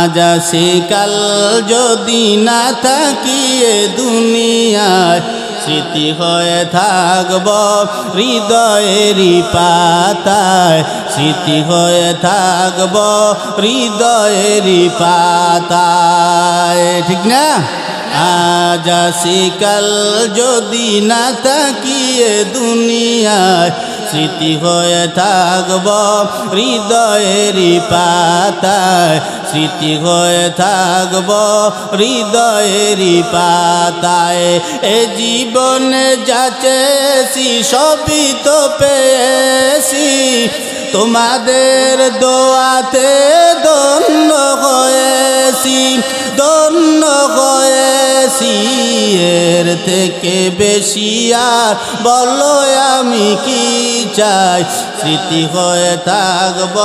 আজ আসি কাল যদি না থাকি এ দুনিয়ায়, স্মৃতি হয়ে থাকব হৃদয়েরই পাতায়, স্মৃতি হয়ে থাকব হৃদয়েরই পাতায়। ঠিক না? আজ আসি কাল যদি না থাকি এ দুনিয়ায়, স্মৃতি হয়ে থাকব হৃদয়েরই পাতায়, স্মৃতি হয়ে থাকব হৃদয়েরই পাতায়। এ জীবনে যা চেয়েছি সবই তো পেয়েছি, তোমাদের দোয়াতে ধন্য হয়েছি, ধন্য হয়েছি। এর থেকে বেশি আর বলো আমি কি চাই, স্মৃতি হয়ে থাকব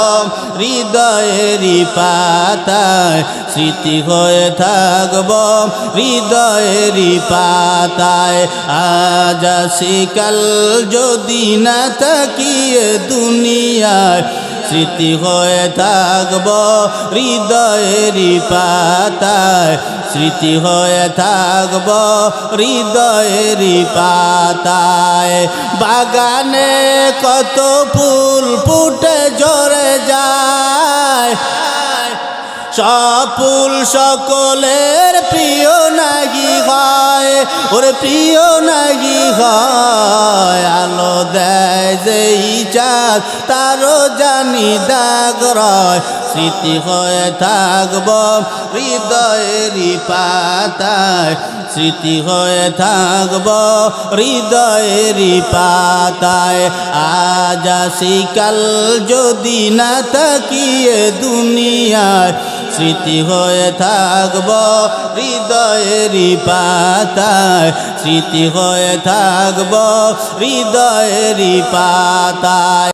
হৃদয়েরই পাতায়, স্মৃতি হয়ে থাকব হৃদয়েরই পাতায়। আজ আসি কাল যদি না থাকি এ দুনিয়ায়, স্মৃতি হয়ে থাকব হৃদয়েরই পাতায়, স্মৃতি হয়ে থাকব হৃদয়েরই পাতায়। বাগানে কত ফুল ফুটে ঝরে যায়, সব ফুল সকলের প্রিয় নাহি হয়, ওরে প্রিয় নাহি হয়। আলো দেয় যেই চাঁদ তারও জানি দাগ রয়, স্মৃতি হয়ে থাকব হৃদয়েরই পাতায়, স্মৃতি হয়ে থাকব হৃদয়েরই পাতায়। আজ আসি কাল যদি না থাকি এ দুনিয়ায়, স্মৃতি হয়ে থাকব হৃদয়েরই পাতায়, স্মৃতি হয়ে থাকব হৃদয়েরই পাতায়।